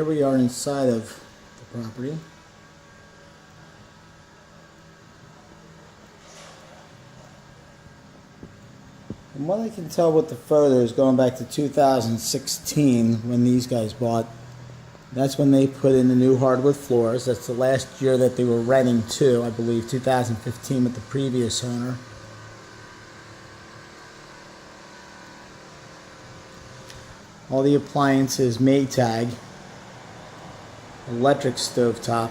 we are inside of the property. From what I can tell with the photos going back to 2016 when these guys bought, that's when they put in the new hardwood floors. That's the last year that they were renting too, I believe 2015 with the previous owner. All the appliances Maytag, electric stovetop,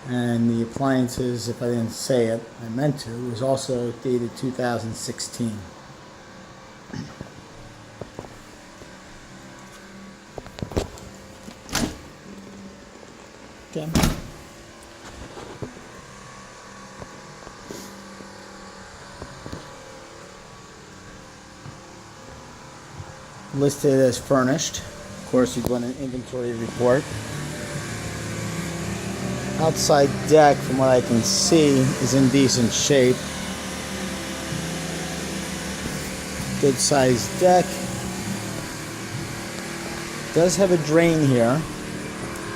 and the appliances, if I didn't say it, I meant to, was also dated 2016. Okay. Listed as furnished. Of course, you'd want an inventory report. Outside deck, from what I can see, is in decent shape. Good sized deck. Does have a drain here.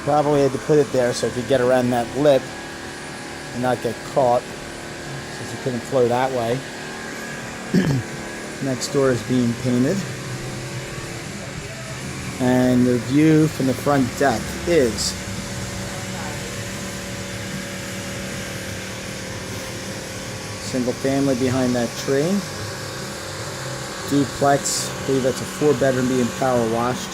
Probably had to put it there so it could get around that lip and not get caught, since it couldn't flow that way. Next door is being painted. And the view from the front deck is single family behind that tree. Duplex, I believe that's a 4-bedroom being power washed.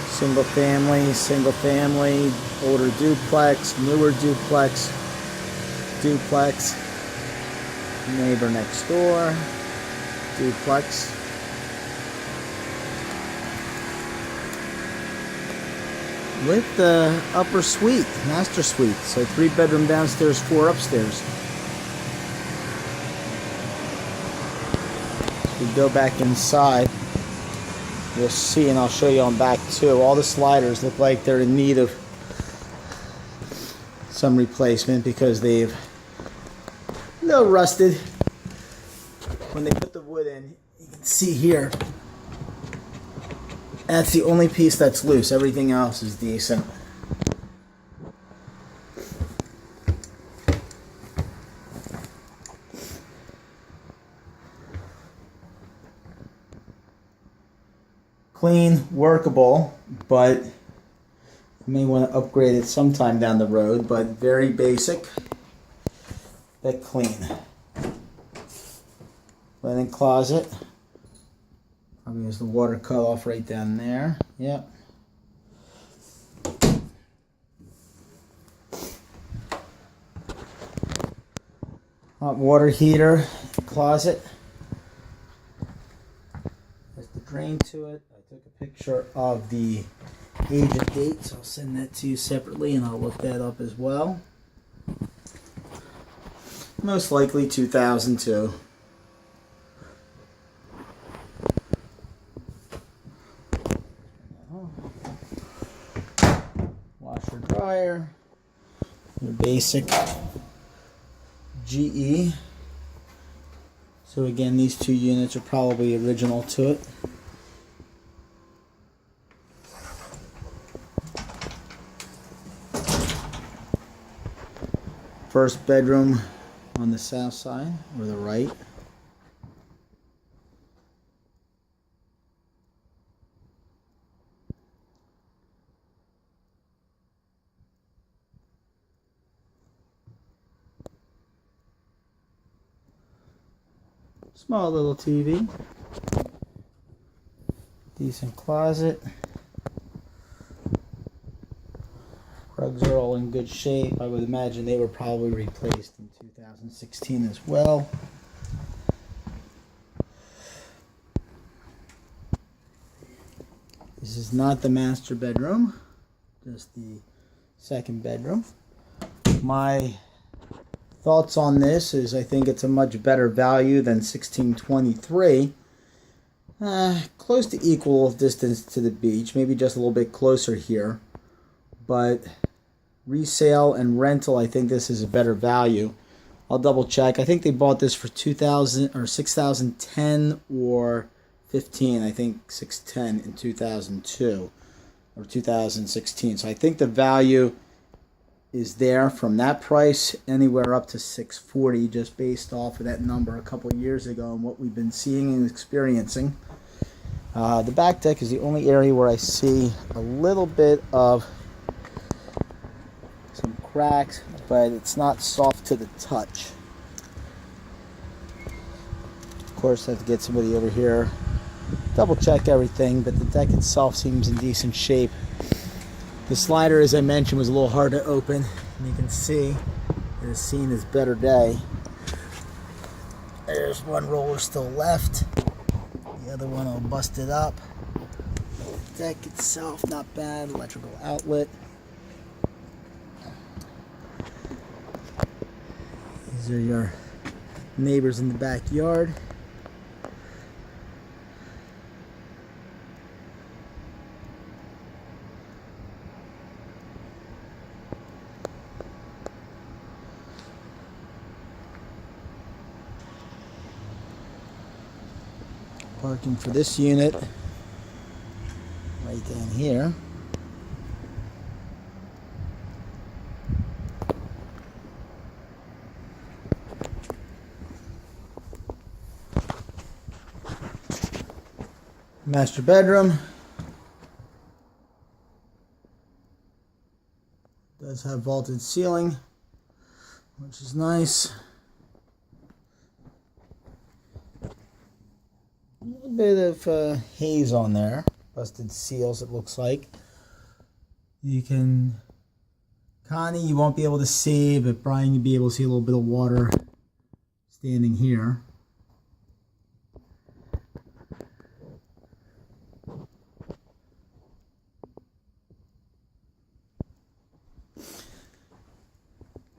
Single family, older duplex, newer duplex, duplex, neighbor next door, duplex. With the upper suite, master suite. So 3-bedroom downstairs, 4 upstairs. We go back inside. You'll see, and I'll show you on back too. All the sliders look like they're in need of some replacement because they've rusted. When they put the wood in, you can see here. That's the only piece that's loose. Everything else is decent. Clean, workable, but you may want to upgrade it sometime down the road, but very basic, but clean. Linen closet. Probably has the water cut off right down there. Yep. Hot water heater closet. There's the drain to it. I took a picture of the agent date, so I'll send that to you separately and I'll look that up as well. Most likely 2002. Washer dryer, your basic GE. So again, these 2 units are probably original to it. First bedroom on the south side or the right. Small little TV. Decent closet. Rugs are all in good shape. I would imagine they were probably replaced in 2016 as well. This is not the master bedroom, just the second bedroom. My thoughts on this is I think it's a much better value than 1623. Close to equal distance to the beach, maybe just a little bit closer here. But resale and rental, I think this is a better value. I'll double check. I think they bought this for 2000 or 6010 or 15, I think 610 in 2002 or 2016. So I think the value is there from that price anywhere up to 640, just based off of that number a couple of years ago and what we've been seeing and experiencing. The back deck is the only area where I see a little bit of some cracks, but it's not soft to the touch. Of course, I have to get somebody over here, double check everything, but the deck itself seems in decent shape. The slider, as I mentioned, was a little hard to open, and you can see it has seen its better day. There's one roller still left. The other one all busted up. The deck itself, not bad. Electrical outlet. These are your neighbors in the backyard. Parking for this unit right down here. Master bedroom. Does have vaulted ceiling, which is nice. A little bit of haze on there, busted seals it looks like. You can, Connie, you won't be able to see, but Brian, you'll be able to see a little bit of water standing here.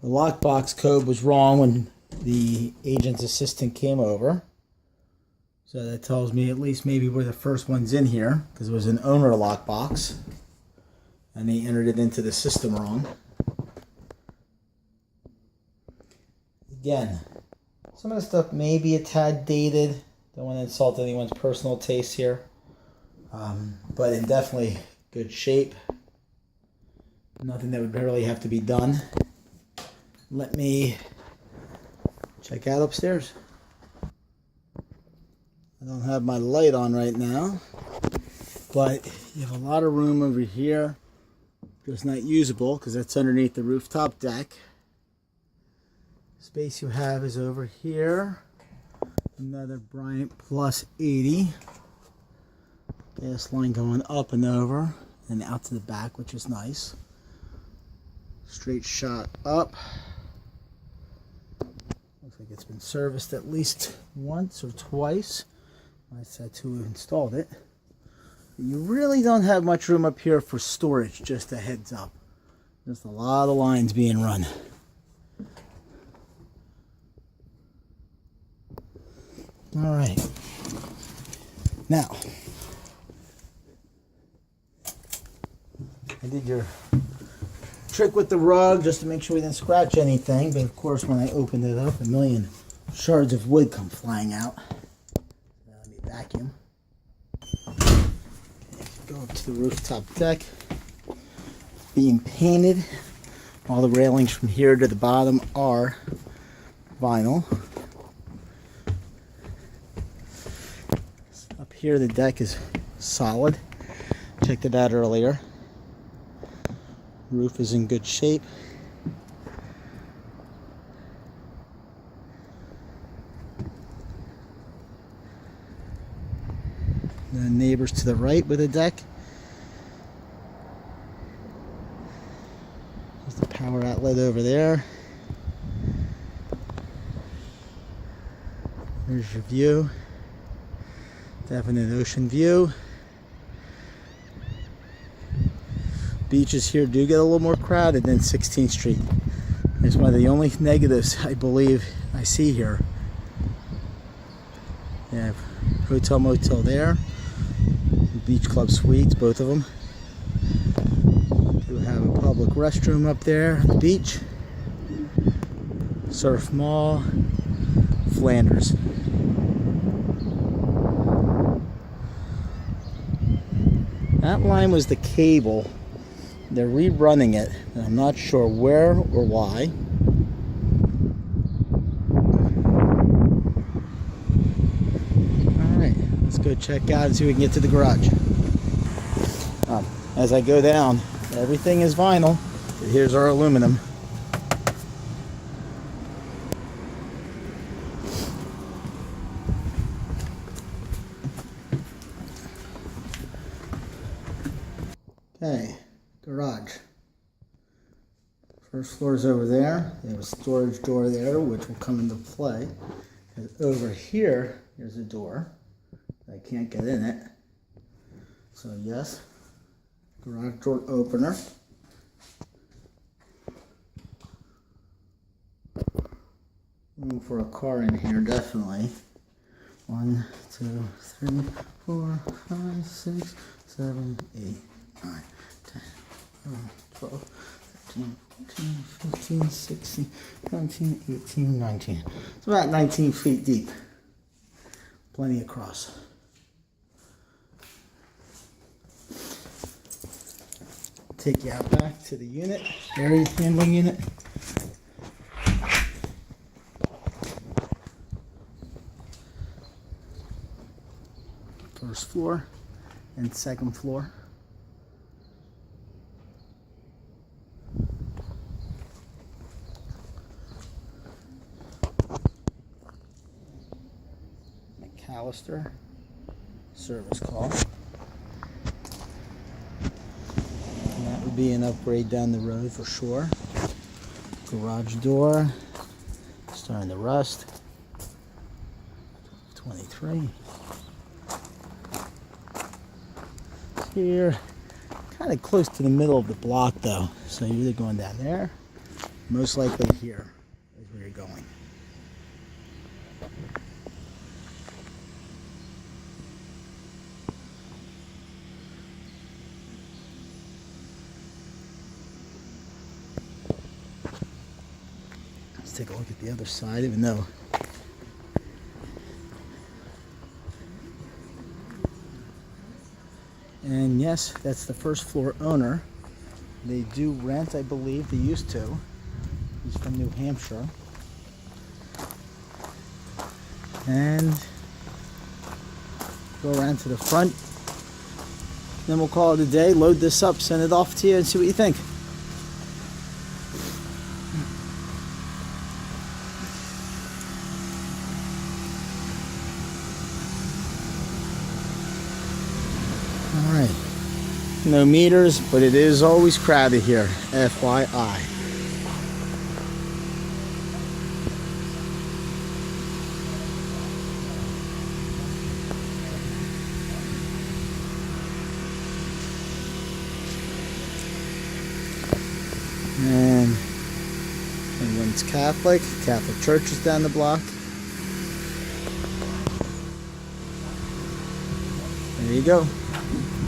The lockbox code was wrong when the agent's assistant came over. So that tells me at least maybe we're the first ones in here, because it was an owner lockbox and they entered it into the system wrong. Again, some of the stuff may be a tad dated. Don't want to insult anyone's personal taste here, but in definitely good shape. Nothing that would barely have to be done. Let me check out upstairs. I don't have my light on right now, but you have a lot of room over here, just not usable because that's underneath the rooftop deck. Space you have is over here. Another Bryant Plus 80. Gas line going up and over and out to the back, which is nice. Straight shot up. Looks like it's been serviced at least once or twice. I said who installed it. You really don't have much room up here for storage, just a heads up. There's a lot of lines being run. All right. Now, I did your trick with the rug just to make sure we didn't scratch anything, but of course when I opened it up, a million shards of wood come flying out. Vacuum. Go up to the rooftop deck. Being painted. All the railings from here to the bottom are vinyl. Up here the deck is solid. Checked it out earlier. Roof is in good shape. The neighbors to the right with a deck. There's the power outlet over there. There's your view. Definite ocean view. Beaches here do get a little more crowded than 16th Street. It's one of the only negatives I believe I see here. You have hotel motel there. Beach Club Suites, both of them. You have a public restroom up there on the beach. Surf Mall, Flanders. That line was the cable. They're rerunning it, and I'm not sure where or why. Alright, let's go check out and see if we can get to the garage. As I go down, everything is vinyl. Here's our aluminum. Okay, garage. First floor is over there. They have a storage door there, which will come into play. And over here, there's a door. I can't get in it. So yes, garage door opener. Room for a car in here, definitely. 1, 2, 3, 4, 5, 6, 7, 8, 9, 10, 11, 12, 13, 14, 15, 16, 17, 18, 19. It's about 19 feet deep. Plenty across. Take you out back to the unit, area handling unit. First floor and second floor. McAllister service call. And that would be an upgrade down the road for sure. Garage door starting to rust. 23. Here, kind of close to the middle of the block though, so you're either going down there, most likely here is where you're going. Let's take a look at the other side, even though and yes, that's the first floor owner. They do rent, I believe. They used to. He's from New Hampshire. And go around to the front. Then we'll call it a day. Load this up, send it off to you, and see what you think. Alright, no meters, but it is always crowded here, FYI. And everyone's Catholic. Catholic church is down the block. There you go.